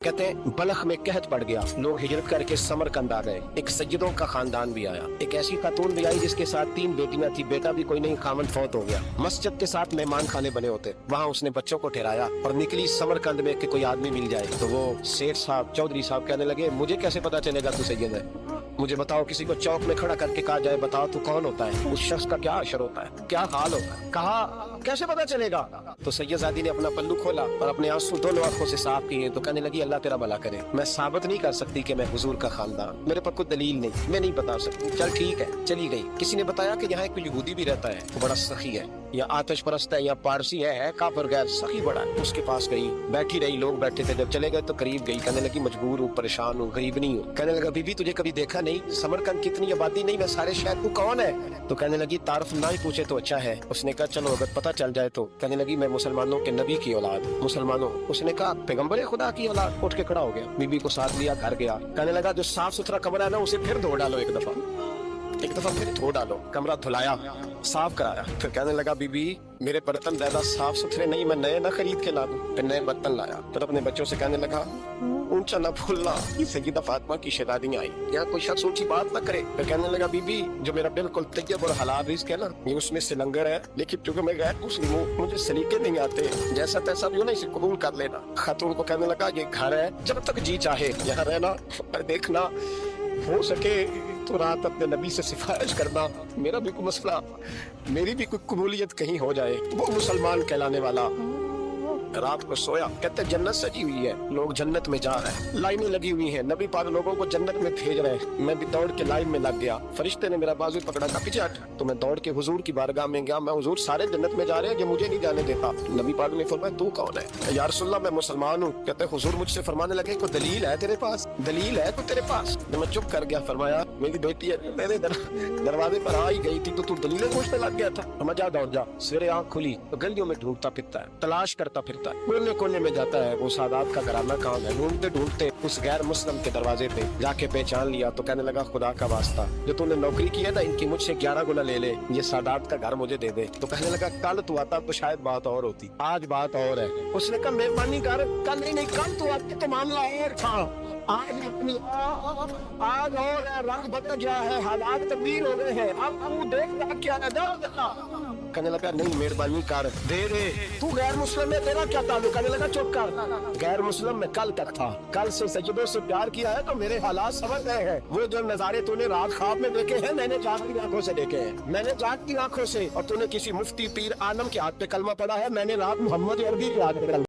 कहते हैं बलख में कहत पड़ गया, लोग हिजरत करके समरकंद आ गए। एक सज्जदों का खानदान भी आया, एक ऐसी खातून भी आई जिसके साथ 3 बेटियां थी, बेटा भी कोई नहीं, खामन फौत हो गया। मस्जिद के साथ मेहमान खाने बने होते, वहाँ उसने बच्चों को ठहराया और निकली समरकंद में कि कोई आदमी मिल जाए। तो वो सेठ साहब, चौधरी साहब कहने लगे, मुझे कैसे पता चलेगा तू सैयद है? मुझे बताओ, किसी को चौक में खड़ा करके कहा जाए बताओ तू कौन होता है, उस शख्स का क्या अशर होता है, क्या हाल होता है? कहा कैसे पता चलेगा? तो सैयदजादी ने अपना पल्लू खोला और अपने आंसू दोनों आंखों से साफ किए। तो कहने लगी, अल्लाह तेरा भला करे, मैं साबित नहीं कर सकती कि मैं हुजूर का खानदान, मेरे पास कोई दलील नहीं, मैं नहीं बता सकती। चल ठीक है, चली गई। किसी ने बताया कि यहाँ एक यहूदी भी रहता है, वो बड़ा सखी है, या आतिश परस्त है, या पारसी है, काफिर गैर, सखी बड़ा है। उसके पास गई, बैठी रही, लोग बैठे थे, जब चले गए तो करीब गई। कहने लगी, मजबूर हूँ, परेशान हूँ, गरीब नहीं हूँ। कहने लगा, बीबी तुझे कभी देखा नहीं, समरकंद कितनी आबादी नहीं, मैं सारे शहर, तू कौन है? तो कहने लगी, तारफ ना ही पूछे तो अच्छा है। उसने कहा चलो अगर पता चल जाए तो। कहने लगी, मैं मुसलमानों के नबी की औलाद, मुसलमानों। उसने कहा, पैगम्बर खुदा की औलाद। उठ के खड़ा हो गया, बीबी को साथ लिया, घर गया। कहने लगा, जो साफ सुथरा कमरा है ना, उसे फिर धो डालो, एक दफा फिर धो डालो। कमरा धुलाया, साफ कराया। फिर कहने लगा, बीबी मेरे बर्तन ज्यादा साफ सुथरे नहीं, मैं नए ना खरीद के ला दूं। फिर नए बर्तन लाया। फिर अपने बच्चों से कहने लगा, ऊंचा ना भूलना, सैयदा फातिमा की शहजादी आई, यहाँ कोई शख्स ऊंची बात ना करे। फिर कहने लगा, बीबी जो मेरा बिल्कुल तैयब और हलाल रिज़्क है ना, ये उसमें से लंगर है, लेकिन क्योंकि मैं गैर मुस्लिम हूँ, मुझे सलीके नहीं आते, जैसा तैसा भी हो ना, इसे कबूल कर लेना। खातून को कहने लगा, ये घर है, जब तक जी चाहे यहाँ रहना, पर देखना हो सके तो रात अपने नबी से सिफारिश करना, मेरा भी कोई मसला, मेरी भी कोई कबूलियत कहीं हो जाए। वो मुसलमान कहलाने वाला रात को सोया। कहते जन्नत सजी हुई है, लोग जन्नत में जा रहे हैं, लाइनें लगी हुई हैं, नबी पाक लोगों को जन्नत में भेज रहे हैं। मैं भी दौड़ के लाइन में लग गया, फरिश्ते ने मेरा बाजू पकड़ा, कहा पीछे हट। तो मैं दौड़ के हुजूर की बारगाह में गया, मैं हुजूर सारे जन्नत में जा रहे हैं, ये मुझे नहीं जाने देता। नबी पाक ने फरमाया, तू कौन है? या रसूलल्लाह मैं मुसलमान हूँ। कहते हुजूर मुझसे फरमाने लगे, कोई दलील है तेरे पास? दलील है कोई तेरे पास? मैं चुप कर गया। फरमाया, मेरी बेटी है, तेरे दरवाजे पर आ ही गई थी तो तू दलीलें पूछने लग गया था। मैं जा दौड़ जा। सवेरे आँख खुली तो गलियों में ढूंढता फिरता है, तलाश करता फिरता है, कोने कोने में जाता है, वो सादात का घराना कहाँ है। ढूंढते ढूंढते उस गैर मुस्लिम के दरवाजे पे जाके पहचान लिया। तो कहने लगा, खुदा का वास्ता, जो तूने नौकरी की है ना, इनकी मुझसे 11 गुना ले ले, ये सादात का घर मुझे दे दे। तो कहने लगा, कल तू आता तो शायद बात और होती, आज बात और है। उसने कहा, मेहरबानी कर, कल नहीं कल तू आती तो मामला और था। आज और है, रंग बदल गया है, हालात तब्दील हो गए हैं, अब तू देख क्या है। कहने लगा, नहीं मेहरबानी कर, दे दे, तू गैर मुस्लिम है, तेरा क्या ताल्लुक? कहने लगा, चुप कर, गैर मुस्लिम में कल तक था, कल से सज्जदों से प्यार किया है तो मेरे हालात समझ गए हैं। वो जो नजारे तूने रात ख्वाब में देखे हैं, मैंने जाग की आंखों से देखे हैं, मैंने जाग की आंखों से। और तूने किसी मुफ्ती पीर आलम के हाथ पे कलमा पढ़ा है, मैंने रात मोहम्मद अरबी के हाथ पे